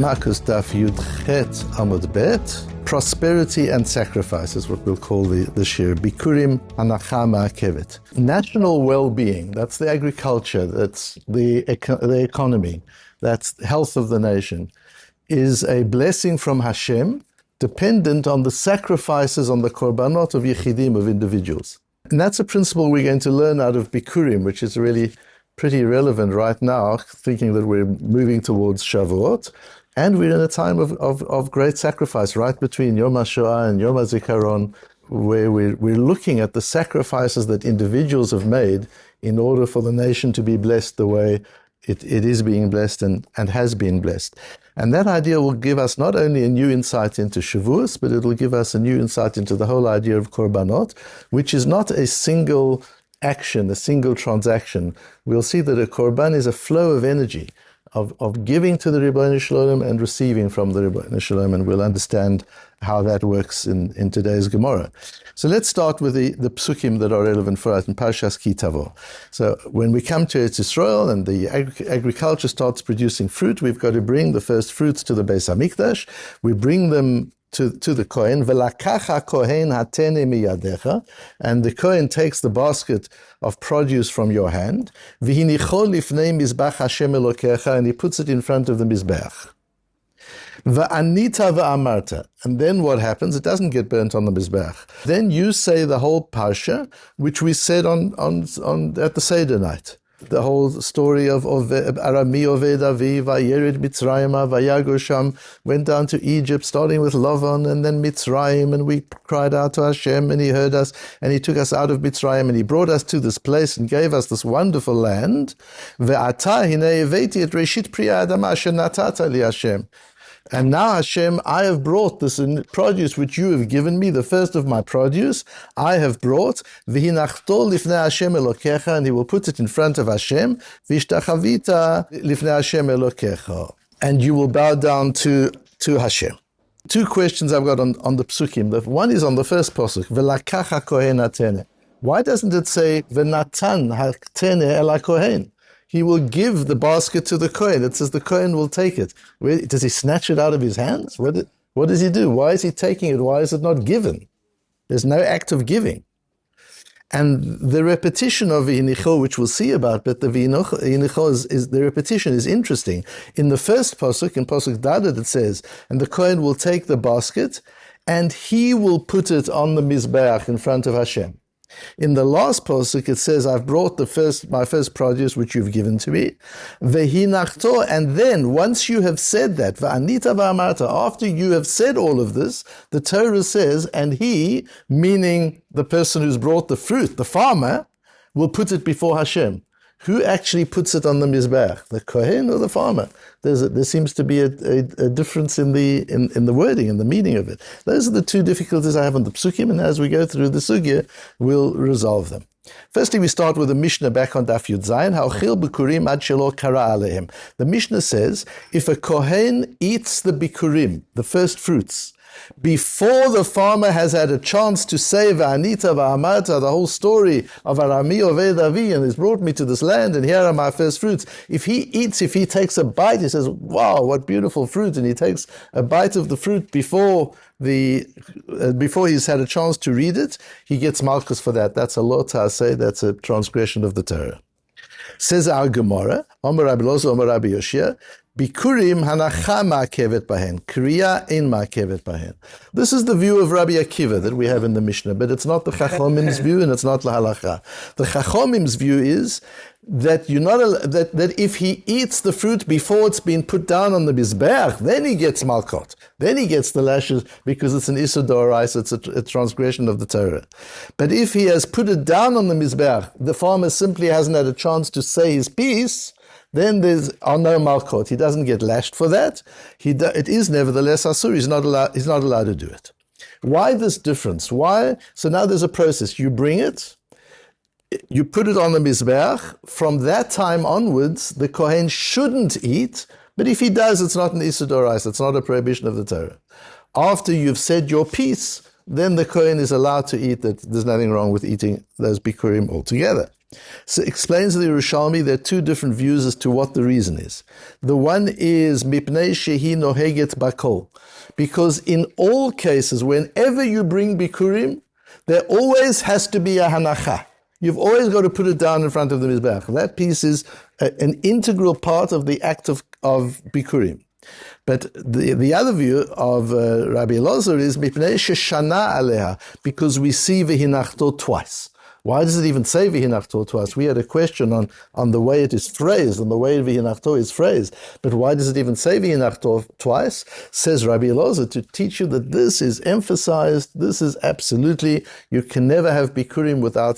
Makkot Daf Yomi Bet. Prosperity and sacrifice is what we'll call the shir. Biכורים, הנחה, מעכבת. National well-being, that's the agriculture, that's the economy, that's health of the nation, is a blessing from Hashem, dependent on the sacrifices, on the korbanot of yechidim, of individuals. And that's a principle we're going to learn out of Biכורים, which is really pretty relevant right now, thinking that we're moving towards Shavuot. And we're in a time of great sacrifice, right between Yom HaShoah and Yom HaZikaron, where we're looking at the sacrifices that individuals have made in order for the nation to be blessed the way it is being blessed and has been blessed. And that idea will give us not only a new insight into Shavuos, but it will give us a new insight into the whole idea of korbanot, which is not a single action, a single transaction. We'll see that a korban is a flow of energy, of giving to the Ribbono Shel Olam and receiving from the Ribbono Shel Olam, and we'll understand how that works in today's Gemara. So let's start with the psukim that are relevant for us in Parshas Ki Tavo. So when we come to Eretz Yisrael and the agriculture starts producing fruit, we've got to bring the first fruits to the Beis HaMikdash. We bring them to the Kohen, Velakacha Kohen hatene miyadecha, and the Kohen takes the basket of produce from your hand, V'hinicho lifnei mizbach Hashem Elokecha, and he puts it in front of the mizbech. Va'anita va'amarta, and then what happens? It doesn't get burnt on the mizbech. Then you say the whole parsha, which we said on at the Seder night. The whole story of Arami Oved Avi, Vayered Mitzrayim, Vayago Sham, went down to Egypt, starting with Lavan and then Mitzrayim, and we cried out to Hashem, and He heard us, and He took us out of Mitzrayim, and He brought us to this place and gave us this wonderful land. Ve'ata hinei eveti et reshit priya adama asher natata li Hashem. And now, Hashem, I have brought this produce which you have given me, the first of my produce, I have brought, v'hinachto lifnei Hashem Elokecha, and he will put it in front of Hashem, v'ishtachavita lifnei Hashem Elokecha, and you will bow down to Hashem. Two questions I've got on the psukim. The one is on the first pasuk, v'lakacha kohen hatene. Why doesn't it say, v'natan hatene el kohen? He will give the basket to the Kohen. It says the Kohen will take it. Does he snatch it out of his hands? What does he do? Why is he taking it? Why is it not given? There's no act of giving. And the repetition of V'hinicho, which we'll see about, but the V'hinicho is the repetition is interesting. In the first pasuk, in pasuk Dalet, it says, and the Kohen will take the basket, and he will put it on the Mizbeach in front of Hashem. In the last pasuk, it says, I've brought my first produce which you've given to me. Vehinachto, and then once you have said that, va'anita va'amarta, after you have said all of this, the Torah says, and he, meaning the person who's brought the fruit, the farmer, will put it before Hashem. Who actually puts it on the mizbech, the kohen or the farmer? There seems to be a difference in the wording and the meaning of it. Those are the two difficulties I have on the psukim, and as we go through the sugya, we'll resolve them. Firstly, we start with the Mishnah back on Daf Yud Zayin. Ha'ochil bikurim ad shelo kara alehem. The Mishnah says, if a kohen eats the bikurim, the first fruits, before the farmer has had a chance to say Va'anita Va'amarta, the whole story of Arami Oved Avi, and has brought me to this land, and here are my first fruits. If he takes a bite, he says, wow, what beautiful fruit, and he takes a bite of the fruit before he's had a chance to read it, he gets malchus for that. That's a lo ta'aseh, that's a transgression of the Torah. Says our Gemara, Omer Rabbi Lozo, Omer Rabbi Yoshia, Biכורים הנחה מעכבת בהן, קריאה אין מעכבת בהן. This is the view of Rabbi Akiva that we have in the Mishnah, but it's not the Chachomim's view and it's not the halacha. The Chachomim's view is that that if he eats the fruit before it's been put down on the mizbeach, then he gets malkot. Then he gets the lashes because it's an issur d'oraisa, it's a transgression of the Torah. But if he has put it down on the mizbeach, the farmer simply hasn't had a chance to say his piece, then there's no malkot. He doesn't get lashed for that. It is nevertheless asur. He's not allowed to do it. Why this difference? Why? So now there's a process. You bring it, you put it on the mizbeach. From that time onwards, the kohen shouldn't eat. But if he does, it's not an issur d'oraisa. It's not a prohibition of the Torah. After you've said your piece, then the kohen is allowed to eat that. There's nothing wrong with eating those bikurim altogether. So explains the Yerushalmi, there are two different views as to what the reason is. The one is mipnei shehi noheget bakol, because in all cases, whenever you bring bikurim, there always has to be a hanacha. You've always got to put it down in front of the mizbeach. That piece is an integral part of the act of bikurim. But the other view of Rabbi Elazar is mipnei sheshana aleha, because we see v'hinachto twice. Why does it even say v'hinachto twice? We had a question on the way it is phrased, and the way v'hinachto is phrased. But why does it even say v'hinachto twice? Says Rabbi Elazar, to teach you that this is emphasized, this is absolutely, you can never have bikurim without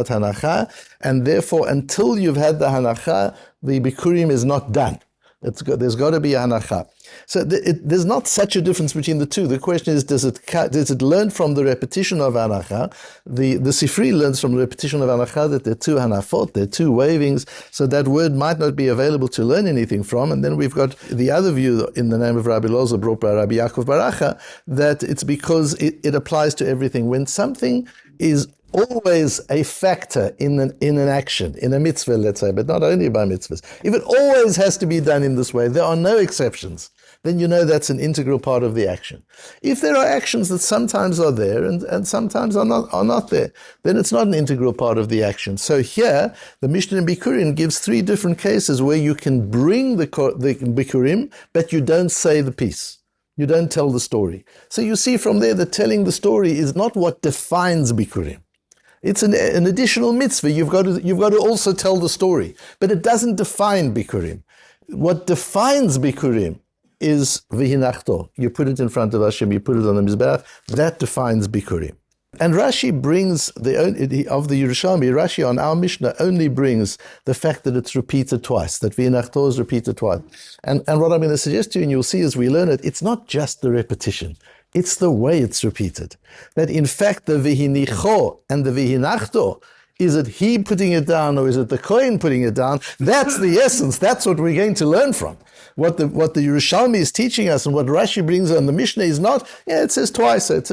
hanacha, and therefore until you've had the hanacha, the bikurim is not done. There's got to be a hanacha. So there's not such a difference between the two. The question is, does it learn from the repetition of hanacha? The Sifri learns from the repetition of hanacha that there are two hanafot, there are two wavings, so that word might not be available to learn anything from. And then we've got the other view in the name of Rabbi Elazar brought by Rabbi Yaakov Baracha, that it's because it applies to everything. When something is always a factor in an action, in a mitzvah, let's say, but not only by mitzvahs. If it always has to be done in this way, there are no exceptions, then you know that's an integral part of the action. If there are actions that sometimes are there and sometimes are not there, then it's not an integral part of the action. So here, the Mishnah in Bikurim gives three different cases where you can bring the Bikurim, but you don't say the piece. You don't tell the story. So you see from there that telling the story is not what defines Bikurim. It's an additional mitzvah. You've got to also tell the story. But it doesn't define Bikurim. What defines Bikurim is v'hinachto. You put it in front of Hashem, you put it on the mizbeach. That defines Bikurim. And Rashi brings, of the Yerushalmi, Rashi on our Mishnah only brings the fact that it's repeated twice, that v'hinachto is repeated twice. And what I'm going to suggest to you, and you'll see as we learn it, it's not just the repetition. It's the way it's repeated. That in fact the v'hinicho and the v'hinachto, is it he putting it down or is it the Kohen putting it down? That's the essence. That's what we're going to learn from. What the Yerushalmi is teaching us and what Rashi brings on the Mishnah is not, it says twice, it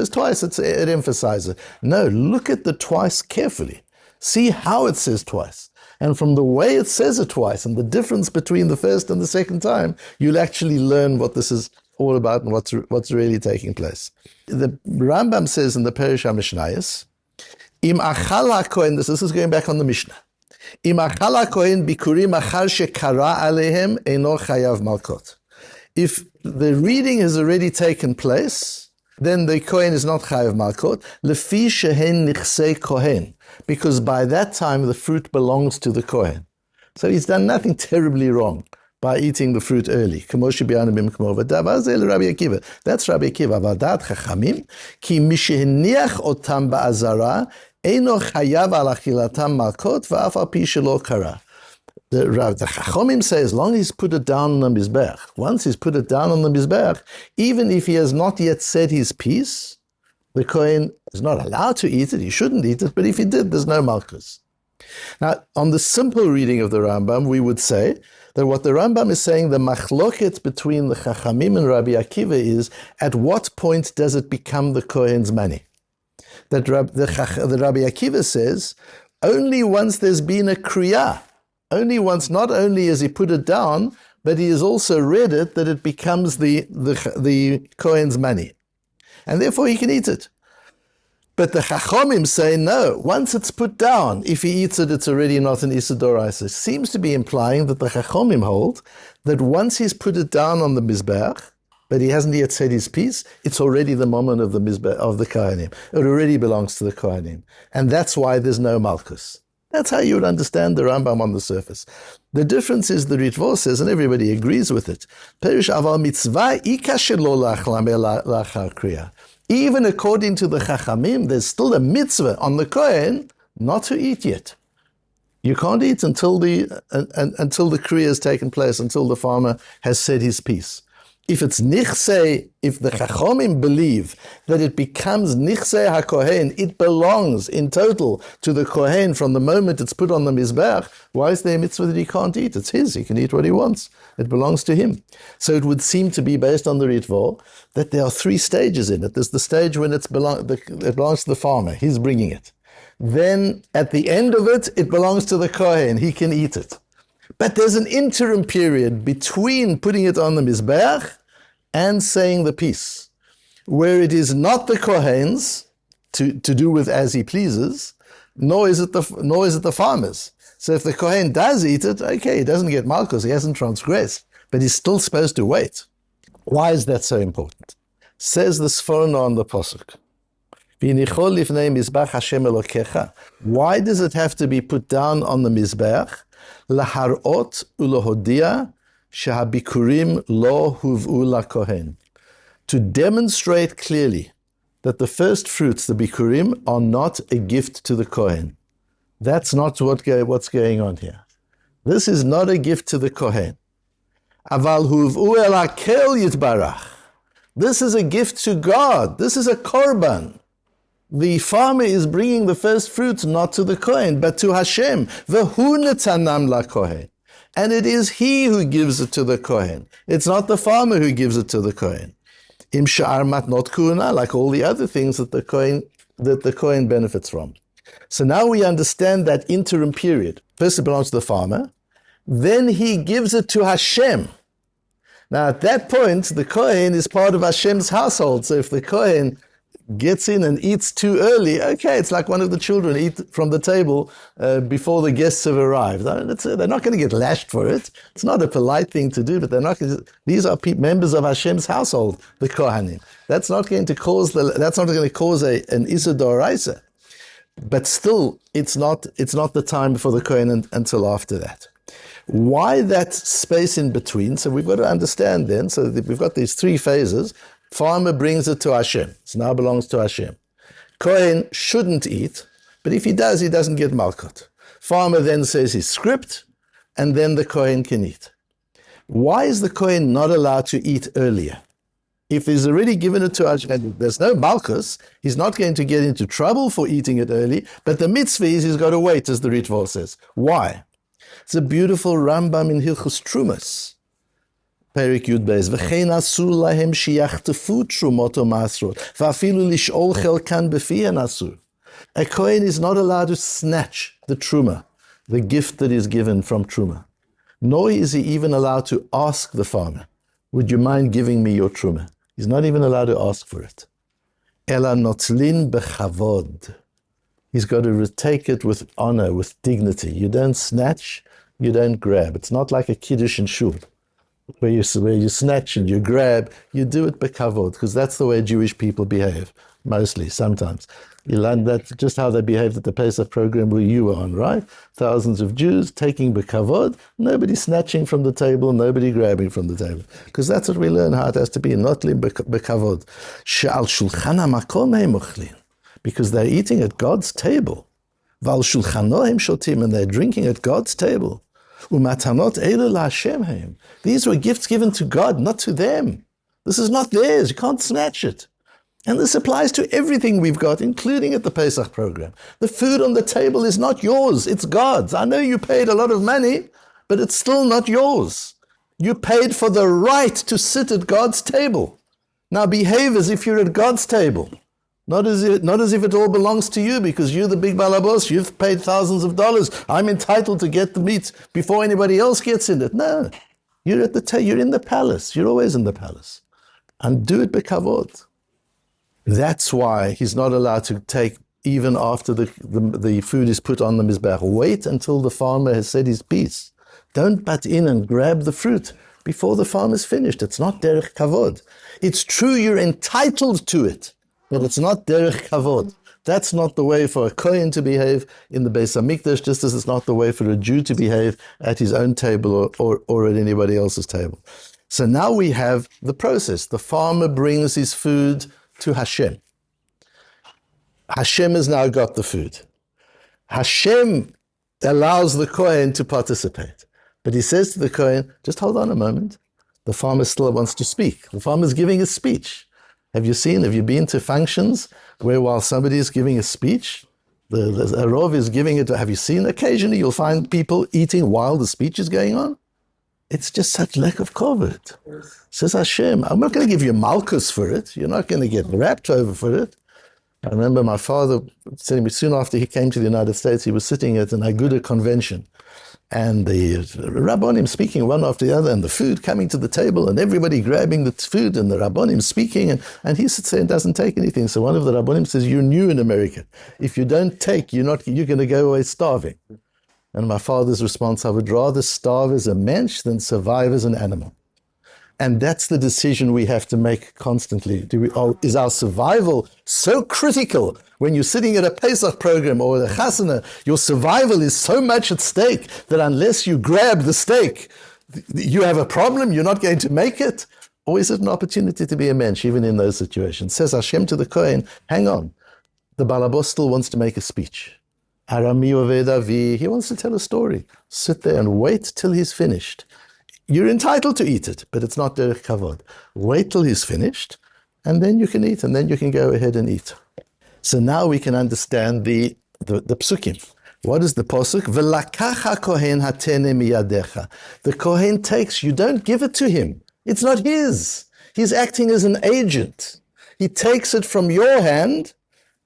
emphasizes it. No, look at the twice carefully. See how it says twice. And from the way it says it twice and the difference between the first and the second time, you'll actually learn what this is all about and what's really taking place. The Rambam says in the Perish HaMishnayos, Im achala kohen, this is going back on the Mishnah. Im achala kohen bikurim achar shekara alehem eno chayav malkot. If the reading has already taken place, then the kohen is not chayav malkot. Lefi shehen nichsei kohen, because by that time the fruit belongs to the kohen. So he's done nothing terribly wrong by eating the fruit early. That's Rabbi Akiva. Vadat chachamim ki misheniach otam ba'azara eino chayav al achilatam malkot va'af al pi shelo kara. The Chachamim say as long as he's put it down on the mizbeach, once he's put it down on the mizbeach, even if he has not yet said his piece, the Kohen is not allowed to eat it, he shouldn't eat it, but if he did, there's no malchus. Now, on the simple reading of the Rambam, we would say that what the Rambam is saying, the machloket between the Chachamim and Rabbi Akiva is, at what point does it become the Kohen's money? That the Rabbi Akiva says, only once there's been a kriyah, only once, not only has he put it down, but he has also read it, that it becomes the Kohen's money. And therefore he can eat it. But the Chachamim say, no, once it's put down, if he eats it, it's already not an Issa D'Oraisa. It seems to be implying that the Chachamim hold that once he's put it down on the Mizbeach, but he hasn't yet said his piece, it's already the moment of the Mizbeach, of the Kohanim. It already belongs to the Kohanim. And that's why there's no Malchus. That's how you would understand the Rambam on the surface. The difference is the Ritvo says, and everybody agrees with it, Perish aval mitzvah ika shelo lachar kriya. Even according to the Chachamim, there's still a mitzvah on the Kohen not to eat yet. You can't eat until the kriya has taken place, until the farmer has said his piece. If it's nichsei, if the Chachamim believe that it becomes nichsei HaKohen, it belongs in total to the Kohen from the moment it's put on the Mizbeach, why is there a mitzvah that he can't eat? It's his, he can eat what he wants. It belongs to him. So it would seem to be, based on the Ritvo, that there are three stages in it. There's the stage when it belongs to the farmer, he's bringing it. then at the end of it, it belongs to the Kohen. He can eat it. But there's an interim period between putting it on the Mizbeach and saying the piece, where it is not the Kohen's to do with as he pleases, nor is it the farmer's. So if the Kohen does eat it, okay, he doesn't get malchus, he hasn't transgressed, but he's still supposed to wait. Why is that so important? Says the Sforno on the Pasuk. Why does it have to be put down on the Mizbeach? Laharot ulohodia shehabikurim lo huv'u lakohen. To demonstrate clearly that the first fruits, the bikurim, are not a gift to the Kohen. That's not what's going on here. This is not a gift to the Kohen. Aval huv'u el hakel yitbarach. This is a gift to God. This is a korban. The farmer is bringing the first fruits not to the Kohen, but to Hashem. V'hu netanam lakohen. And it is he who gives it to the Kohen. It's not the farmer who gives it to the Kohen. Im sha'ar matnot kuhuna, like all the other things that the Kohen benefits from. So now we understand that interim period. First it belongs to the farmer, then he gives it to Hashem. Now at that point, the Kohen is part of Hashem's household. So if the Kohen gets in and eats too early, okay, it's like one of the children eat from the table before the guests have arrived. They're not going to get lashed for it. It's not a polite thing to do, but they're not going to, these are members of Hashem's household, the Kohanim. That's not going to cause an Issa D'Oraisa. But still, it's not the time for the Kohen until after that. Why that space in between? So we've got to understand then, so that we've got these three phases. Farmer brings it to Hashem. It now belongs to Hashem. Kohen shouldn't eat, but if he does, he doesn't get malchut. Farmer then says his script, and then the Kohen can eat. Why is the Kohen not allowed to eat earlier? If he's already given it to Hashem, there's no malchus, he's not going to get into trouble for eating it early, but the mitzvah is he's got to wait, as the Ritva says. Why? It's a beautiful Rambam in Hilchus Trumas. Perik Yud Beis, v'chein asur lahem shiachtefu trumot o masrot, v'afilu lish'ol chelkan befihen asur. A Kohen is not allowed to snatch the truma, the gift that is given from truma. Nor is he even allowed to ask the farmer, would you mind giving me your truma? He's not even allowed to ask for it. Ela notzlin bechavod. He's got to take it with honor, with dignity. You don't snatch, you don't grab. It's not like a kiddush and shul, where you snatch and you grab. You do it bekavod, because that's the way Jewish people behave, mostly, sometimes. You learn that just how they behaved at the Pesach program where you were on, right? Thousands of Jews taking bekavod, nobody snatching from the table, nobody grabbing from the table. Because that's what we learn how it has to be, not bekavod. She'al shulchan hamakom heim ochlin. Because they're eating at God's table. Val shulchano heim shotim, and they're drinking at God's table. Umatanot elu laHashem heim. These were gifts given to God, not to them. This is not theirs. You can't snatch it. And this applies to everything we've got, including at the Pesach program. The food on the table is not yours, it's God's. I know you paid a lot of money, but it's still not yours. You paid for the right to sit at God's table. Now behave as if you're at God's table. Not as if it all belongs to you, because you're the big balabos, you've paid thousands of dollars. I'm entitled to get the meat before anybody else gets in it. No, you're you're in the palace. You're always in the palace. And do it bekavod. That's why he's not allowed to take, even after the food is put on the mizbeach. Wait until the farmer has said his piece. Don't butt in and grab the fruit before the farmer's finished. It's not derech kavod. It's true you're entitled to it, but it's not derech kavod. That's not the way for a Kohen to behave in the Beis HaMikdash, just as it's not the way for a Jew to behave at his own table or at anybody else's table. So now we have the process. The farmer brings his food to Hashem. Hashem has now got the food. Hashem allows the Kohen to participate. But he says to the Kohen, just hold on a moment. The farmer still wants to speak. The farmer's giving a speech. Have you been to functions where while somebody is giving a speech, the Rov is giving it? Have you seen occasionally you'll find people eating while the speech is going on? It's just such lack of kavod. Says Hashem, I'm not going to give you malchus for it. You're not going to get wrapped over for it. I remember my father telling me soon after he came to the United States, he was sitting at an Aguda convention, and the Rabbonim speaking one after the other, and the food coming to the table, and everybody grabbing the food, and the Rabbonim speaking, and he sits there and doesn't take anything. So one of the Rabbonim says, "You're new in America. If you don't take, you're going to go away starving." And my father's response, "I would rather starve as a mensch than survive as an animal." And that's the decision we have to make constantly. Is our survival so critical when you're sitting at a Pesach program or a chasana? Your survival is so much at stake that unless you grab the steak, you have a problem, you're not going to make it? Or is it an opportunity to be a mensch, even in those situations? Says Hashem to the Kohen, hang on, the Balabos still wants to make a speech. Arami Oved Avi, he wants to tell a story. Sit there and wait till he's finished. You're entitled to eat it, but it's not derech kavod. Wait till he's finished, and then you can eat, and then you can go ahead and eat. So now we can understand the psukim. What is the posuk? V'lakacha kohen hatene miyadecha. The kohen takes, you don't give it to him. It's not his. He's acting as an agent. He takes it from your hand,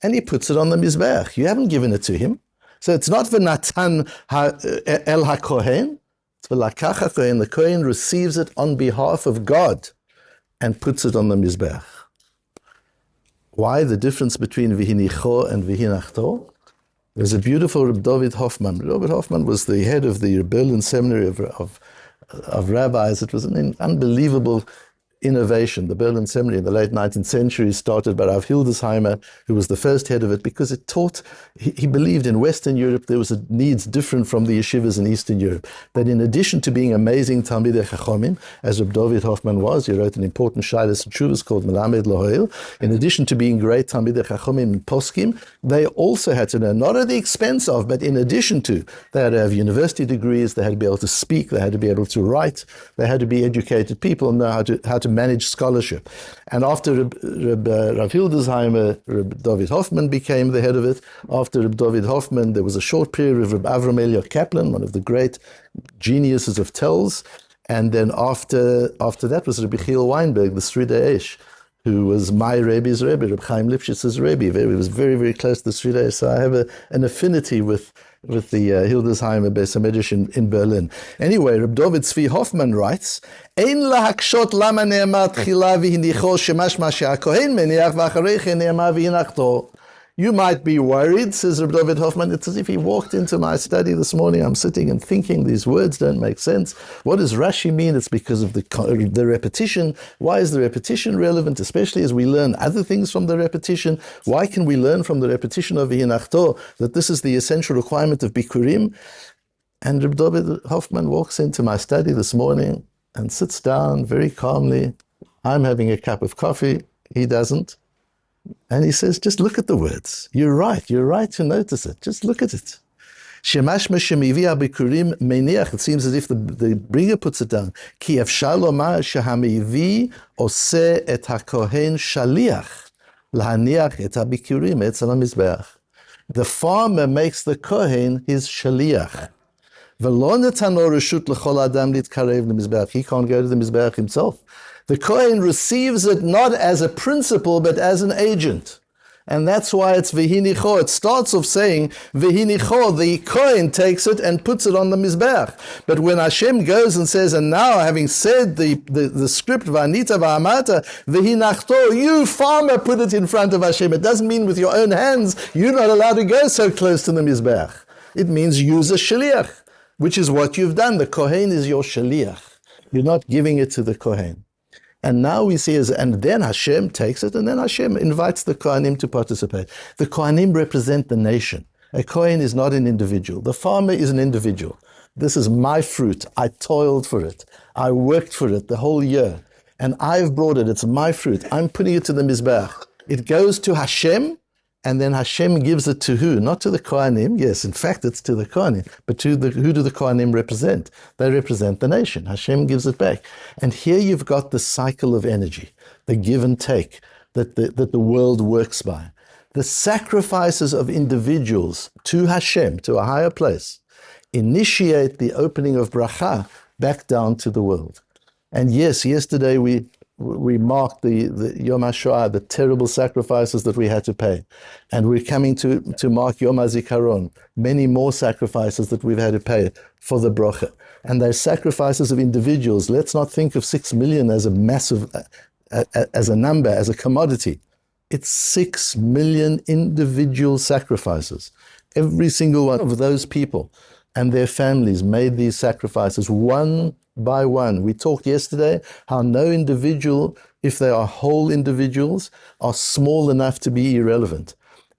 and he puts it on the mizbeach. You haven't given it to him. So it's not v'natan el ha-kohen. The Kohen receives it on behalf of God and puts it on the Mizbeach. Why the difference between Vihinicho and Vihinachto? There's a beautiful Rabbi David Hoffman. Rabbi Hoffman was the head of the Berlin Seminary of rabbis. It was an unbelievable innovation. The Berlin Seminary in the late 19th century started by Rav Hildesheimer, who was the first head of it, because it taught, he believed in Western Europe there was needs different from the yeshivas in Eastern Europe. That in addition to being amazing Talmidei Chachomim, as Rabbi David Hoffman was, he wrote an important Shailas and Tshuvas called Melamed Lohoil. In addition to being great Talmidei Chachomim and Poskim, they also had to know, not at the expense of, but in addition to, they had to have university degrees, they had to be able to speak, they had to be able to write, they had to be educated people and know how to manage scholarship. And after Rav Hildesheimer, Reb David Hoffman became the head of it. After Reb David Hoffman, there was a short period of Reb Avram Eliyahu Kaplan, one of the great geniuses of Telz. And then after that was Rabbi Chiel Weinberg, the Sridei Eish, who was my Rebbe's Rebbe, Reb Chaim Lipshitz's Rebbe. He was very, very close to the Sridei Eish. So I have an affinity with the Hildesheimer Beis HaMedrash in Berlin. Anyway, Reb David Tzvi Hoffman writes, Ein lahakshot lama ne'amar tchila v'hinicho shemashma she'akohen meniach v'acharei chen ne'amar v'hinachto. You might be worried, says Rabbi David Hoffman. It's as if he walked into my study this morning. I'm sitting and thinking these words don't make sense. What does Rashi mean? It's because of the repetition. Why is the repetition relevant, especially as we learn other things from the repetition? Why can we learn from the repetition of V'hinachto that this is the essential requirement of Bikurim? And Rabbi David Hoffman walks into my study this morning and sits down very calmly. I'm having a cup of coffee. He doesn't. And he says, just look at the words. You're right to notice it. Just look at it. Shemash meshemivi abikurim meniach. It seems as if the bringer puts it down. Ki efshar lomar shehamivi oseh et hakohen shaliach lahaniach et habikurim etzel hamizbeach. The farmer makes the kohen his shaliach. V'lo netano reshut l'chol adam litkarev lemizbeach. He can't go to the mizbeach himself. The Kohen receives it not as a principle, but as an agent. And that's why it's V'hinicho. It starts off saying, V'hinicho, the Kohen takes it and puts it on the Mizbeach. But when Hashem goes and says, and now having said the script, V'anita v'amata, V'hinachto, you farmer put it in front of Hashem. It doesn't mean with your own hands, you're not allowed to go so close to the Mizbeach. It means use a shaliach, which is what you've done. The Kohen is your shaliach. You're not giving it to the Kohen. And now we see, and then Hashem takes it, and then Hashem invites the Kohanim to participate. The Kohanim represent the nation. A Kohen is not an individual. The farmer is an individual. This is my fruit. I toiled for it. I worked for it the whole year. And I've brought it. It's my fruit. I'm putting it to the Mizbeach. It goes to Hashem, and then Hashem gives it to who? Not to the Kohanim. Yes, in fact, it's to the Kohanim. But who do the Kohanim represent? They represent the nation. Hashem gives it back. And here you've got the cycle of energy, the give and take that the world works by. The sacrifices of individuals to Hashem, to a higher place, initiate the opening of bracha back down to the world. And yes, yesterday we we mark the Yom HaShoah, the terrible sacrifices that we had to pay. And we're coming to mark Yom HaZikaron, many more sacrifices that we've had to pay for the bracha. And they're sacrifices of individuals. Let's not think of 6 million as a massive, as a number, as a commodity. It's 6 million individual sacrifices. Every single one of those people and their families made these sacrifices one by one. We talked yesterday how no individual, if they are whole individuals, are small enough to be irrelevant.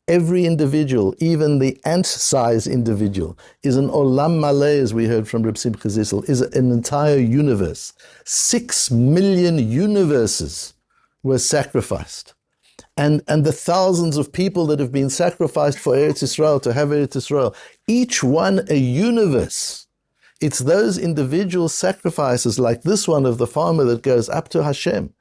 Every individual, even the ant-sized individual, is an olam maleh, as we heard from Reb Simcha Zissel, is an entire universe. 6 million universes were sacrificed. And the thousands of people that have been sacrificed for Eretz Yisrael, to have Eretz Yisrael, each one a universe. It's those individual sacrifices like this one of the farmer that goes up to Hashem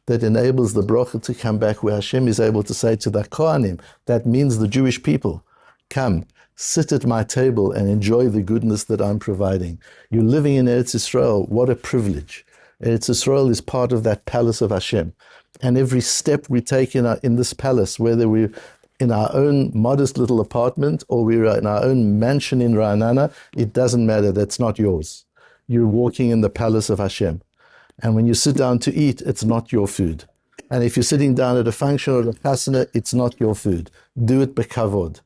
that enables the bracha to come back, where Hashem is able to say to the Kohanim, that means the Jewish people, come, sit at my table and enjoy the goodness that I'm providing. You're living in Eretz Yisrael, what a privilege. Eretz Yisrael is part of that palace of Hashem. And every step we take in this palace, whether we're in our own modest little apartment or we're in our own mansion in Ra'anana, it doesn't matter, that's not yours. You're walking in the palace of Hashem. And when you sit down to eat, it's not your food. And if you're sitting down at a function or a chasana, it's not your food. Do it bekavod.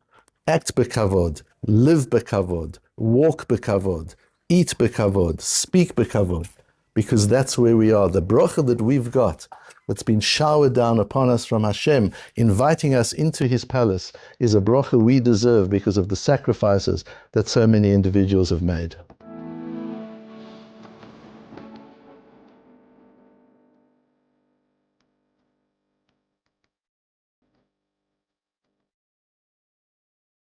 Act bekavod. Live bekavod. Walk bekavod. Eat bekavod. Speak bekavod. Because that's where we are. The bracha that we've got, that's been showered down upon us from Hashem, inviting us into His palace, is a bracha we deserve because of the sacrifices that so many individuals have made.